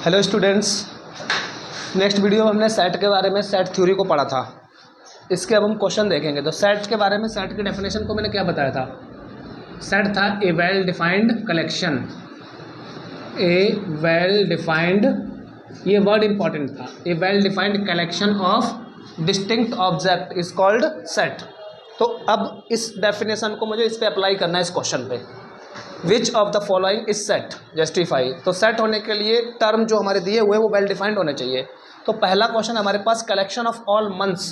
Hello students, next video में हमने set के बारे में सेट थ्योरी को पढ़ा था। इसके अब हम क्वेश्चन देखेंगे। तो सेट के बारे में, सेट की डेफिनेशन को मैंने क्या बताया था? सेट था a well defined collection. A well defined, ये वर्ड इंपॉर्टेंट था। A well defined collection of distinct object is called set. तो अब इस डेफिनेशन को मुझे इस पर अप्लाई करना है, इस क्वेश्चन पे। Which of the following is set, justify. तो सेट होने के लिए टर्म जो हमारे दिए हुए वो वेल डिफाइंड होने चाहिए। तो पहला क्वेश्चन हमारे पास, collection of all months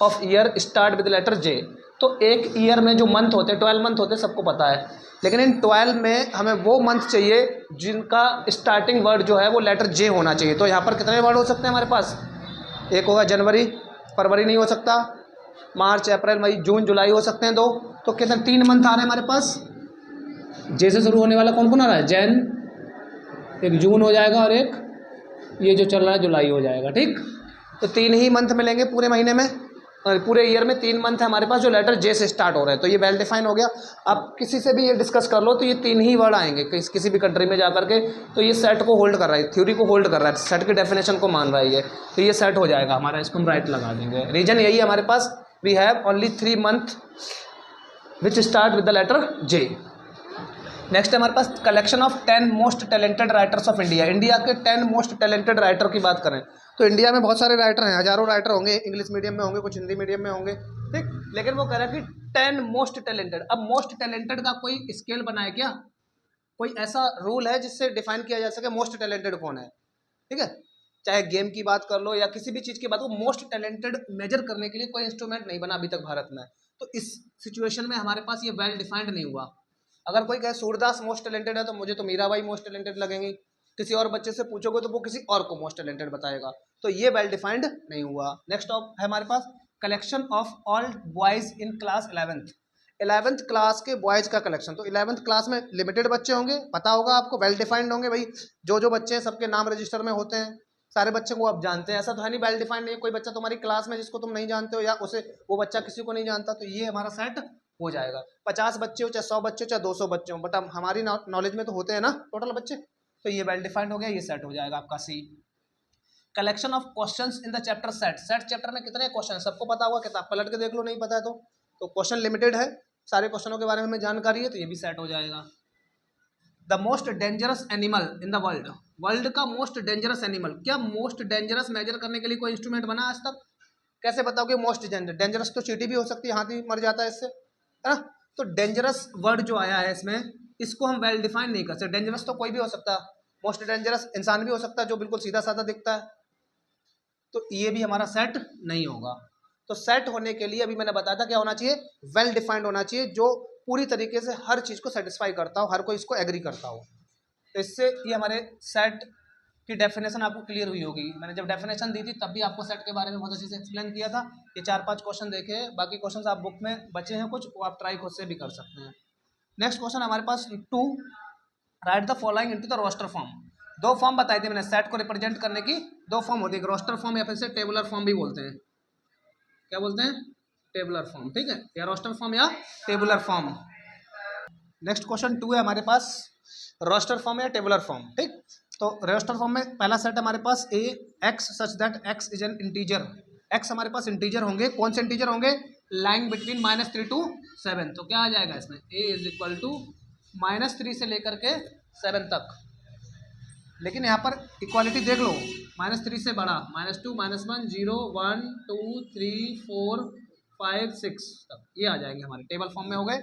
of year start with letter J. तो एक ईयर में जो मंथ होते हैं 12 मंथ होते हैं, सबको पता है। लेकिन इन 12 में हमें वो मंथ चाहिए जिनका स्टार्टिंग वर्ड जो है वो लेटर जे होना चाहिए। तो यहाँ पर कितने वर्ड हो सकते हैं हमारे पास? एक होगा जनवरी, फरवरी नहीं हो सकता, मार्च, अप्रैल, मई, जून, जुलाई हो सकते हैं दो। तो कितने, 3 मंथ आ रहे हैं हमारे पास। जे से शुरू होने वाला कौन कौन आ रहा है? जैन, एक जून हो जाएगा और एक ये जो चल रहा है जुलाई हो जाएगा। ठीक, तो 3 ही मंथ मिलेंगे पूरे महीने में, और पूरे ईयर में 3 मंथ है हमारे पास जो लेटर जे से स्टार्ट हो रहे हैं। तो ये वेल डिफाइन हो गया। अब किसी से भी ये डिस्कस कर लो तो ये 3 ही वर्ड आएंगे किसी भी कंट्री में जा करके। तो ये सेट को होल्ड कर रहा है, थ्योरी को होल्ड कर रहा है, सेट की डेफिनेशन को मान रहा है ये। तो ये सेट हो जाएगा हमारा, इसको हम राइट लगा देंगे। रीजन यही है हमारे पास, we have only 3 month which start with the letter J. Next है हमारे पास, collection of 10 most talented writers of India. India के 10 मोस्ट टैलेंटेड राइटर की बात करें तो इंडिया में बहुत सारे राइटर हैं, हजारों राइटर होंगे। इंग्लिश मीडियम में होंगे, कुछ हिंदी मीडियम में होंगे, ठीक। लेकिन वो कह रहा है कि 10 मोस्ट टैलेंटेड। अब मोस्ट टैलेंटेड का कोई स्केल बनाए क्या? कोई ऐसा रूल है जिससे डिफाइन किया जा सके मोस्ट टैलेंटेड कौन है? ठीक है, चाहे गेम की बात कर लो या किसी भी चीज़ की बात हो, मोस्ट टैलेंटेड मेजर करने के लिए कोई इंस्ट्रूमेंट नहीं बना अभी तक भारत में। तो इस सिचुएशन में हमारे पास ये वेल डिफाइंड नहीं हुआ। अगर कोई कहे सूरदास मोस्ट टैलेंटेड है तो मुझे तो मीराबाई मोस्ट टैलेंटेड लगेंगी। किसी और बच्चे से पूछोगे तो वो किसी और को मोस्ट टैलेंटेड बताएगा। तो ये वेल डिफाइंड नहीं हुआ। नेक्स्ट ऑफ है हमारे पास, collection of all boys in class 11th class के बॉयज का कलेक्शन। तो 11th क्लास में लिमिटेड बच्चे होंगे, पता होगा आपको, वेल डिफाइंड होंगे भाई। जो बच्चे हैं सबके नाम रजिस्टर में होते हैं, सारे बच्चे को आप जानते हैं। ऐसा तो है नहीं वेल डिफाइंड नहीं है, कोई बच्चा तुम्हारी क्लास में जिसको तुम नहीं जानते हो या उसे वो बच्चा किसी को नहीं जानता। तो ये हमारा सेट हो जाएगा। 50 बच्चे हो, चाहे 100 बच्चे हो, चाहे 200 बच्चे हो, बट हमारी नॉलेज में तो होते हैं ना टोटल बच्चे। तो ये वेल डिफाइंड हो गया, ये सेट हो जाएगा आपका C. Collection of questions in the chapter set. Set chapter में कितने क्वेश्चन सबको पता होगा, किताब पलट के देख लो, नहीं पता है तो क्वेश्चन लिमिटेड है, सारे क्वेश्चनों के बारे में हमें जानकारी है, तो ये भी सेट हो जाएगा। The most dangerous animal in the world. World का मोस्ट डेंजरस एनिमल, क्या मोस्ट डेंजरस मेजर करने के लिए कोई इंस्ट्रूमेंट बना आज तक? कैसे बताओगे मोस्ट डेंजरस? तो चींटी भी हो सकती है, हाथी मर जाता है इससे, है ना। तो डेंजरस वर्ड जो आया है इसमें, इसको हम वेल डिफाइन नहीं कर सकते। डेंजरस तो कोई भी हो सकता है, मोस्ट डेंजरस इंसान भी हो सकता है जो बिल्कुल सीधा साधा दिखता है। तो ये भी हमारा सेट नहीं होगा। तो सेट होने के लिए अभी मैंने बताया था क्या होना चाहिए, वेल डिफाइंड होना चाहिए, जो पूरी तरीके से हर चीज को सेटिस्फाई करता हो, हर कोई इसको एग्री करता हो। तो इससे ये हमारे सेट की डेफिनेशन आपको क्लियर हुई होगी। मैंने जब डेफिनेशन दी थी तब भी आपको सेट के बारे में बहुत अच्छे से एक्सप्लेन किया था। ये 4-5 क्वेश्चन देखे, बाकी क्वेश्चन आप बुक में बचे हैं कुछ, वो आप ट्राई खुद से भी कर सकते हैं। नेक्स्ट क्वेश्चन हमारे पास 2, write the following into the roster form. 2 form बताई थी मैंने सेट को रिप्रेजेंट करने की। 2 फॉर्म होती है, एक रोस्टर फॉर्म या फिर से टेबुलर फॉर्म भी बोलते हैं। क्या बोलते हैं? टेबुलर फॉर्म, ठीक है, या रोस्टर फॉर्म या टेबुलर फॉर्म। नेक्स्ट क्वेश्चन 2 है हमारे पास, रोस्टर फॉर्म या टेबुलर फॉर्म, ठीक। तो रोस्टर फॉर्म में पहला सेट हमारे पास A X such that x is an integer. X हमारे पास इंटीजर होंगे, कौन से इंटीजर होंगे? Lying between -3 to 7। तो क्या आ जाएगा इसमें, ए इज इक्वल टू -3 से लेकर के 7 तक। लेकिन यहाँ पर इक्वालिटी देख लो, -3 से बड़ा, -2, -1, 0, 1, 2, 3, 4, 5, 6 तक ये आ जाएंगे हमारे टेबल फॉर्म में हो गए।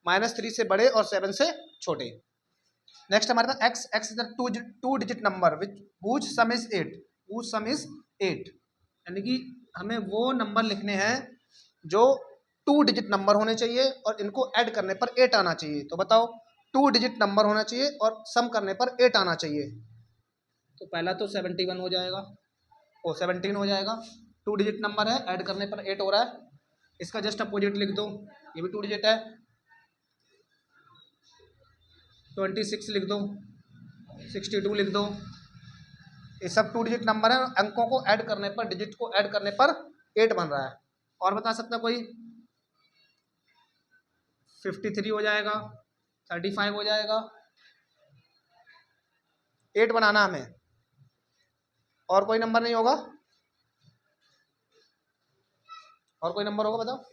-3 से बड़े और 7 से छोटे। नेक्स्ट हमारे पास X, X is the two digit number which whose sum is 8, whose sum is 8। यानी कि हमें वो नंबर लिखने हैं जो 2 डिजिट नंबर होने चाहिए और इनको ऐड करने पर 8 आना चाहिए। तो बताओ, 2 डिजिट नंबर होना चाहिए और सम करने पर 8 आना चाहिए। तो पहला तो 71 हो जाएगा, ओ 17 हो जाएगा। 2 डिजिट नंबर है, ऐड करने पर 8 हो रहा है। इसका जस्ट अपोजिट लिख दो, ये भी 2 डिजिट है, 26 लिख दो, 62 लिख दो। ये सब 2 डिजिट नंबर है, अंकों को ऐड करने पर, डिजिट को ऐड करने पर 8 बन रहा है। और बता सकता कोई? 53 हो जाएगा, 35 हो जाएगा। 8 बनाना हमें, और कोई नंबर नहीं होगा? और कोई नंबर होगा बताओ?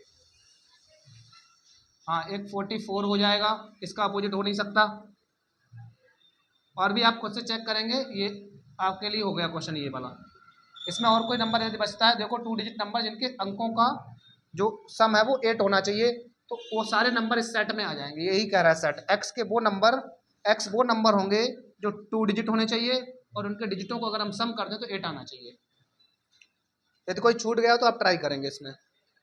हाँ, एक 44 हो जाएगा, इसका अपोजिट हो नहीं सकता। और भी आप खुद से चेक करेंगे, ये आपके लिए हो गया क्वेश्चन ये वाला। इसमें और कोई नंबर यदि बचता है, देखो 2 डिजिट नंबर जिनके अंकों का जो सम है वो 8 होना चाहिए, तो वो सारे नंबर इस सेट में आ जाएंगे। यही कह रहा है सेट। एक्स वो नंबर होंगे जो 2 डिजिट होने चाहिए और उनके डिजिटों को अगर हम सम कर दें तो 8 आना चाहिए। यदि कोई छूट गया तो आप ट्राई करेंगे इसमें।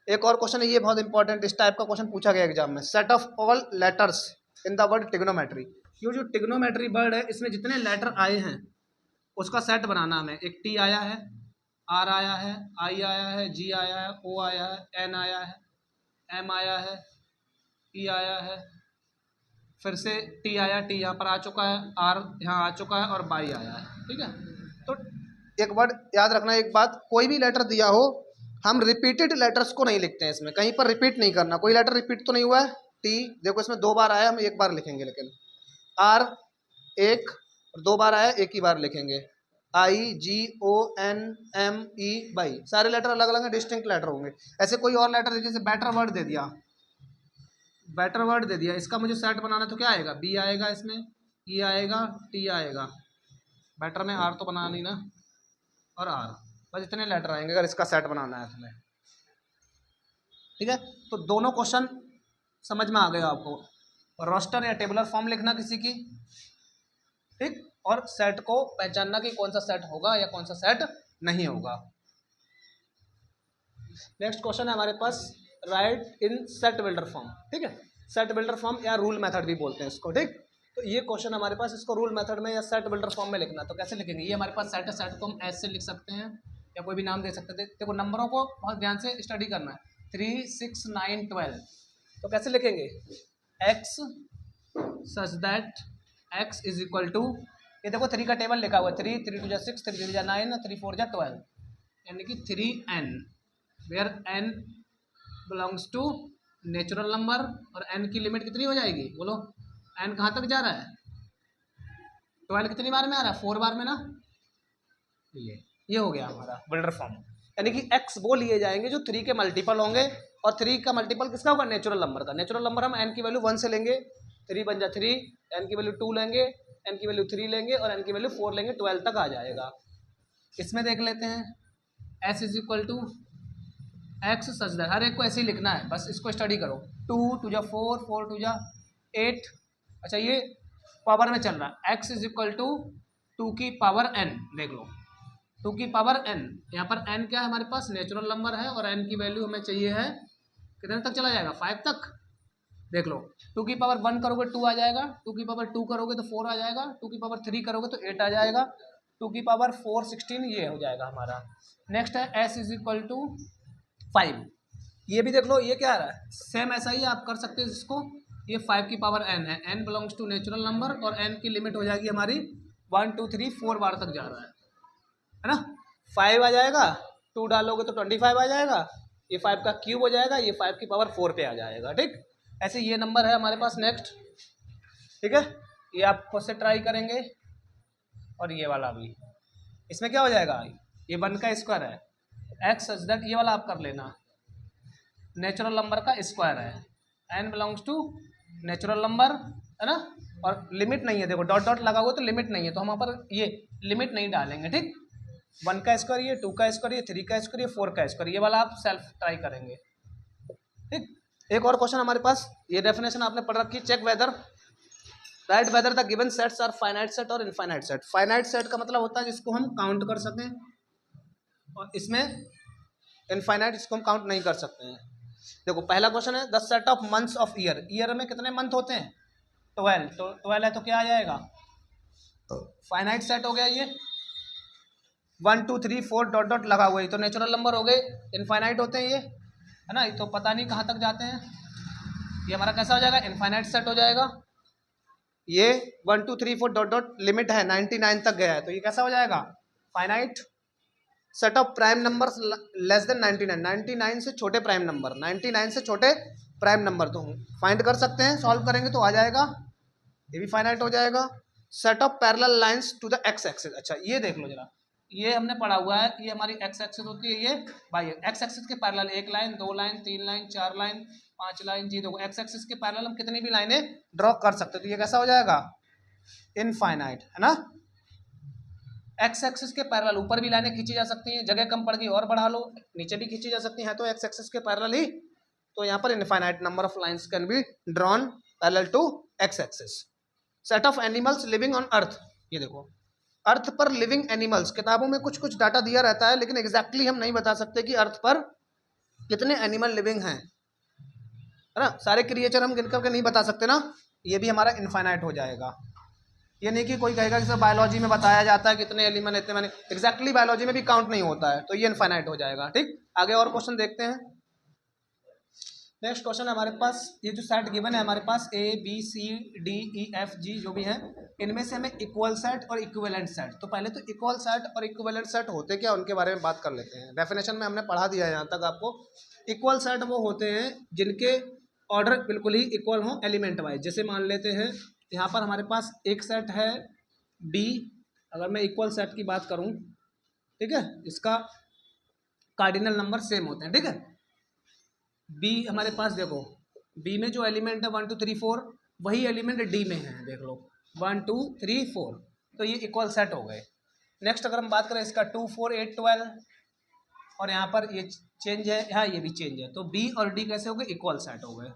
एक और क्वेश्चन है, ये बहुत इंपॉर्टेंट, इस टाइप का क्वेश्चन पूछा गया एग्जाम में। Set of all letters in the word trigonometry. ये जो ट्रिग्नोमेट्री वर्ड है, इसमें जितने लेटर आए हैं उसका सेट बनाना हमें। एक टी आया है, आर आया है, आई आया है, जी आया है, ओ आया है, एन आया है, एम आया है, ई आया है, फिर से टी आया, टी यहाँ पर आ चुका है, आर यहाँ आ चुका है और बाई आया है। ठीक है, तो एक वर्ड याद रखना, एक बात, कोई भी लेटर दिया हो हम रिपीटेड लेटर्स को नहीं लिखते हैं इसमें, कहीं पर रिपीट नहीं करना। कोई लेटर रिपीट तो नहीं हुआ है? टी देखो इसमें 2 बार आया, हम 1 बार लिखेंगे, लेकिन आर 1 और 2 बार आया, 1 ही बार लिखेंगे। आई, जी, ओ, एन, एम, ई, बाई, सारे लेटर अलग अलग हैं, डिस्टिंक्ट लेटर होंगे। ऐसे कोई और लेटर जैसे बेटर वर्ड दे दिया, बेटर वर्ड दे दिया, इसका मुझे सेट बनाना तो क्या आएगा? बी आएगा, इसमें ई आएगा, टी आएगा, बेटर में आर तो बनाना नहीं ना, और आर, बस इतने लेटर आएंगे अगर इसका सेट बनाना है हमें। ठीक है, तो दोनों क्वेश्चन समझ में आ गया आपको। रोस्टर या टेबुलर फॉर्म लिखना किसी की, ठीक, और सेट को पहचानना कि कौन सा सेट होगा या कौन सा सेट नहीं होगा। नेक्स्ट क्वेश्चन है हमारे पास, write in set builder form. ठीक है, सेट बिल्डर फॉर्म या रूल मेथड भी बोलते हैं इसको। ठीक, तो ये क्वेश्चन हमारे पास, इसको रूल मेथड में या सेट बिल्डर फॉर्म में लिखना। तो कैसे लिखेंगे? ये हमारे पास सेट है, सेट को हम एस से लिख सकते हैं या कोई भी नाम दे सकते थे। देखो नंबरों को बहुत ध्यान से स्टडी करना है। 3, 6, 9, 12, तो कैसे लिखेंगे? X such that x is equal to, ये देखो 3 का टेबल लिखा हुआ है, 3, 3 2 6, 3 3 9, 3 4 12, यानी कि 3n, where n belongs to natural number. और n की लिमिट कितनी हो जाएगी बोलो? n कहाँ तक जा रहा है? 12 कितनी बार में आ रहा है? 4 बार में ना। ये हो गया हमारा बिल्डर फॉर्म, यानी कि x वो लिए जाएंगे जो 3 के मल्टीपल होंगे, और 3 का मल्टीपल किसका होगा? नेचुरल नंबर का। नेचुरल नंबर हम n की वैल्यू 1 से लेंगे, 3 बन जा 3, n की वैल्यू 2 लेंगे, n की वैल्यू 3 लेंगे और n की वैल्यू 4 लेंगे, 12 तक आ जाएगा। इसमें देख लेते हैं, s is equal to X such that, हर एक को ऐसे ही लिखना है, बस इसको स्टडी करो। 2 2 जा 4, 4 2 जा 8, अच्छा ये पावर में चल रहा है, x इज इक्वल टू 2 की पावर n, देख लो 2 की पावर n, यहाँ पर n क्या है हमारे पास? नेचुरल नंबर है, और n की वैल्यू हमें चाहिए है कितने तक चला जाएगा? 5 तक। देख लो 2 की पावर 1 करोगे 2 आ जाएगा, 2 की पावर 2 करोगे तो 4 आ जाएगा, 2 की पावर 3 करोगे तो 8 आ जाएगा, 2 की पावर 4 16, ये हो जाएगा हमारा। नेक्स्ट है s इज इक्वल टू 5, ये भी देख लो, ये क्या आ रहा है? सेम ऐसा ही आप कर सकते हैं इसको। ये 5 की पावर n है, n belongs to natural number, और n की लिमिट हो जाएगी हमारी 1 2 3 4 बार तक जा रहा है ना। 5 आ जाएगा, 2 डालोगे तो 25 आ जाएगा, ये 5 का क्यूब हो जाएगा, ये 5 की पावर 4 पे आ जाएगा। ठीक, ऐसे ये नंबर है हमारे पास। नेक्स्ट, ठीक है, ये आप खुद से ट्राई करेंगे। और ये वाला भी, इसमें क्या हो जाएगा? ये 1 का स्क्वायर है, एक्स सच दैट, ये वाला आप कर लेना, नेचुरल नंबर का स्क्वायर है, n belongs to natural number, है ना। और लिमिट नहीं है, देखो डॉट डॉट लगा हुआ तो लिमिट नहीं है, तो हम यहाँ पर ये लिमिट नहीं डालेंगे। ठीक, 1 का स्क्वायर, ये 2 का स्क्वायर, ये 3 का स्क्वायर, ये 4 का स्क्वायर, ये वाला आप सेल्फ ट्राई करेंगे। ठीक, एक और क्वेश्चन हमारे पास, ये डेफिनेशन आपने पढ़ रखी, check whether, write whether the given sets are finite set और इनफाइनाइट सेट। फाइनाइट सेट का मतलब होता है जिसको हम काउंट कर सकें, और इसमें इनफाइनाइट इसको हम काउंट नहीं कर सकते हैं। देखो पहला क्वेश्चन है, the set of months of year, year में कितने मंथ होते हैं? 12, तो 12 है तो क्या आ जाएगा? फाइनाइट सेट हो गया ये। 1 2 3 4 डॉट डॉट लगा हुआ है, तो नेचुरल नंबर हो गए, इनफाइनाइट होते हैं ये, है ना। ये तो पता नहीं कहाँ तक जाते हैं, ये हमारा कैसा हो जाएगा? इनफाइनाइट सेट हो जाएगा। ये 1 2 3 4 डॉट डॉट लिमिट है 99 तक गया है, तो ये कैसा हो जाएगा? Finite set of prime numbers less than 99, 99 से छोटे प्राइम नंबर, 99 से छोटे प्राइम नंबर, तो फाइंड कर सकते हैं, सॉल्व करेंगे तो आ जाएगा, ये भी फाइनाइट हो जाएगा। Set of parallel lines to the x axis, अच्छा ये देख लो जरा, ये हमने पढ़ा हुआ है, ये हमारी एक्स एक्सिस होती है, ये वाई एक्स एक्सिस के parallel 1 line 2 line 3 line 4 line 5 line. जी देखो एक्स एक्सिस के पैरेलल हम कितनी भी लाइनें ड्रॉ कर सकते हैं। तो ये कैसा हो जाएगा, इनफाइनाइट, है ना। एक्स एक्सिस के पैरेलल ऊपर भी लाइनें खींची जा सकती हैं, जगह कम पड़ गई और बढ़ा लो, नीचे भी खींची जा सकती हैं, तो एक्स एक्सिस के पैरेलल ही। तो यहाँ पर infinite number of lines can be drawn parallel to x axis. Set of animals living on earth, ये देखो अर्थ पर लिविंग एनिमल्स, किताबों में कुछ कुछ डाटा दिया रहता है लेकिन एग्जैक्टली हम नहीं बता सकते कि अर्थ पर कितने एनिमल लिविंग हैं, है ना। सारे क्रिएचर हम गिन करके नहीं बता सकते ना, ये भी हमारा इनफाइनाइट हो जाएगा। ये नहीं कि कोई कहेगा कि सर बायोलॉजी में बताया जाता है कितने एनिमल इतने मैंने, एग्जैक्टली बायोलॉजी में भी काउंट नहीं होता है, तो ये इनफाइनाइट हो जाएगा। ठीक, आगे और क्वेश्चन देखते हैं। नेक्स्ट क्वेश्चन हमारे पास, ये जो सेट गिवन है हमारे पास A B C D E F G जो भी है, इनमें से हमें इक्वल सेट और इक्विवेलेंट सेट, तो पहले तो इक्वल सेट और इक्विवेलेंट सेट होते क्या उनके बारे में बात कर लेते हैं। डेफिनेशन में हमने पढ़ा दिया है यहाँ तक आपको। इक्वल सेट वो होते हैं जिनके ऑर्डर बिल्कुल ही इक्वल हो एलिमेंट वाइज। जैसे मान लेते हैं यहाँ पर हमारे पास एक सेट है बी, अगर मैं इक्वल सेट की बात करूँ, ठीक है, इसका कार्डिनल नंबर सेम होते हैं, ठीक है। बी हमारे पास देखो, बी में जो एलिमेंट है 1 2 3 4 वही एलिमेंट डी में है, देख लो 1 2 3 4, तो ये इक्वल सेट हो गए। नेक्स्ट अगर हम बात करें इसका 2 4 8 12, और यहाँ पर ये चेंज है, यहाँ ये भी चेंज है, तो बी और डी कैसे हो गए, इक्वल सेट हो गए।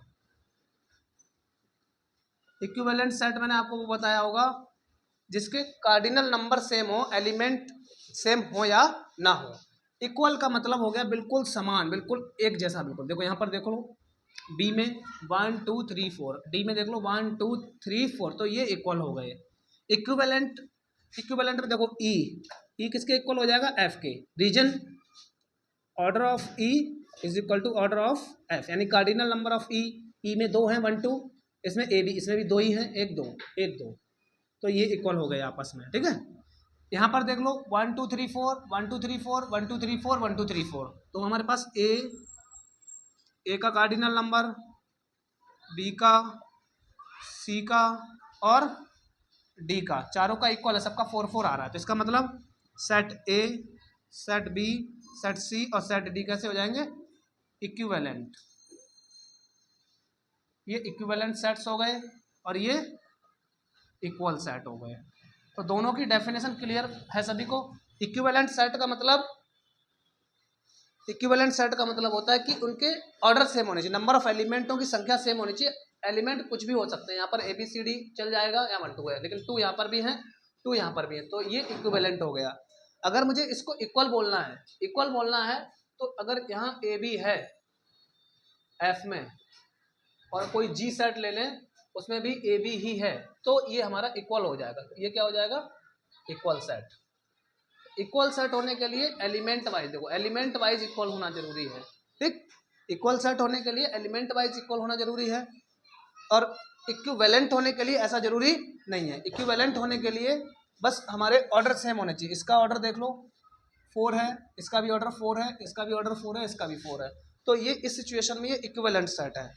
इक्विवेलेंट सेट मैंने आपको वो बताया होगा जिसके कार्डिनल नंबर सेम हो, एलिमेंट सेम हो या ना हो। इक्वल का मतलब हो गया बिल्कुल समान, बिल्कुल एक जैसा, बिल्कुल। देखो यहाँ पर देखो बी में 1 2 3 4, डी में देख लो 1 2 3 4, तो ये इक्वल हो गए। इक्विवेलेंट, इक्विवेलेंट में देखो ई किसके इक्वल हो जाएगा, एफ के। Reason order of E is equal to order of F, यानी कार्डिनल नंबर ऑफ ई में 2 हैं 1 2, इसमें ए बी इसमें भी 2 ही हैं 1 2 1 2, तो ये इक्वल हो गए आपस में, ठीक है। यहाँ पर देख लो 1 2 3 4 1 2 3 4 1 2 3 4 1 2 3 4, तो हमारे पास ए का कार्डिनल नंबर, बी का, सी का और डी का, चारों का इक्वल है, सबका 4 4 आ रहा है। तो इसका मतलब set A, set B, set C और सेट डी कैसे हो जाएंगे, इक्विवेलेंट। ये इक्विवेलेंट सेट्स हो गए और ये इक्वल सेट हो गए। तो दोनों की डेफिनेशन क्लियर है सभी को। इक्विवेलेंट सेट का मतलब, इक्विवेलेंट सेट का मतलब होता है कि उनके ऑर्डर सेम होने चाहिए, नंबर ऑफ एलिमेंटों की संख्या सेम होनी चाहिए। एलिमेंट कुछ भी हो सकते हैं, यहाँ पर ए बी सी डी चल जाएगा या 1 2 है, लेकिन 2 यहाँ पर भी है 2 यहाँ पर भी है, तो ये इक्विवेलेंट हो गया। अगर मुझे इसको इक्वल बोलना है, इक्वल बोलना है, तो अगर यहाँ ए बी है एफ में और कोई जी सेट ले लें उसमें भी ए बी ही है, तो ये हमारा इक्वल हो जाएगा। ये क्या हो जाएगा, इक्वल सेट। इक्वल सेट होने के लिए एलिमेंट वाइज, देखो एलिमेंट वाइज इक्वल होना जरूरी है, ठीक। इक्वल सेट होने के लिए एलिमेंट वाइज इक्वल होना जरूरी है, और इक्विवेलेंट होने के लिए ऐसा जरूरी नहीं है। इक्विवेलेंट होने के लिए बस हमारे ऑर्डर सेम होने चाहिए। इसका ऑर्डर देख लो 4 है, इसका भी ऑर्डर 4 है, इसका भी ऑर्डर 4 है, इसका भी 4 है, तो ये इस सिचुएशन में ये इक्विवेलेंट सेट है।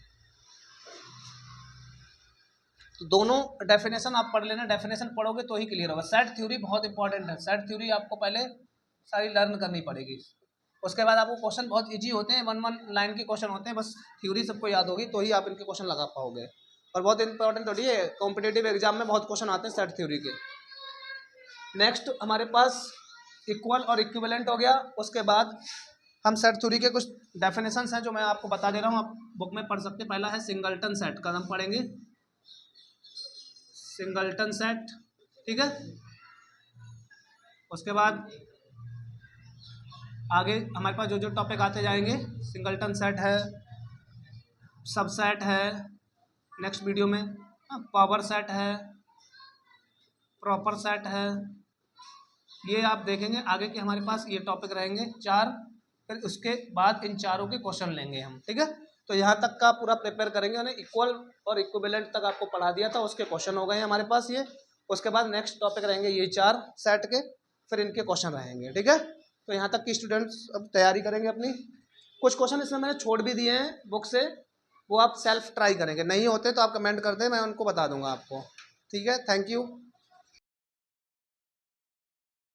तो दोनों डेफिनेशन आप पढ़ लेना, डेफिनेशन पढ़ोगे तो ही क्लियर होगा। सेट थ्योरी बहुत इंपॉर्टेंट है, सेट थ्योरी आपको पहले सारी लर्न करनी पड़ेगी, उसके बाद आपको क्वेश्चन बहुत इजी होते हैं, 1 1 लाइन के क्वेश्चन होते हैं, बस थ्योरी सबको याद होगी तो ही आप इनके क्वेश्चन लगा पाओगे। और बहुत इंपॉर्टेंट होती है, कॉम्पिटेटिव एग्जाम में बहुत क्वेश्चन आते हैं सेट थ्योरी के। नेक्स्ट हमारे पास इक्वल और इक्विवेलेंट हो गया, उसके बाद हम सेट थ्योरी के कुछ डेफिनेशंस हैं जो मैं आपको बता दे रहा हूँ, आप बुक में पढ़ सकते हैं। पहला है सिंगल्टन सेट का, हम पढ़ेंगे सिंगल्टन सेट, ठीक है। उसके बाद आगे हमारे पास जो जो टॉपिक आते जाएंगे, सिंगल्टन सेट है, सबसेट है नेक्स्ट वीडियो में, पावर सेट है, प्रॉपर सेट है, ये आप देखेंगे आगे के हमारे पास ये टॉपिक रहेंगे 4, फिर उसके बाद इन चारों के क्वेश्चन लेंगे हम, ठीक है। तो यहाँ तक का पूरा प्रिपेयर करेंगे, यानी इक्वल और इक्विवेलेंट तक आपको पढ़ा दिया था, उसके क्वेश्चन हो गए हैं हमारे पास ये। उसके बाद नेक्स्ट टॉपिक रहेंगे ये 4 सेट के, फिर इनके क्वेश्चन रहेंगे, ठीक है। तो यहाँ तक की स्टूडेंट्स अब तैयारी करेंगे अपनी। कुछ क्वेश्चन इसमें मैंने छोड़ भी दिए हैं बुक से, वो आप सेल्फ ट्राई करेंगे, नहीं होते तो आप कमेंट कर दें, मैं उनको बता दूंगा आपको, ठीक है। Thank you.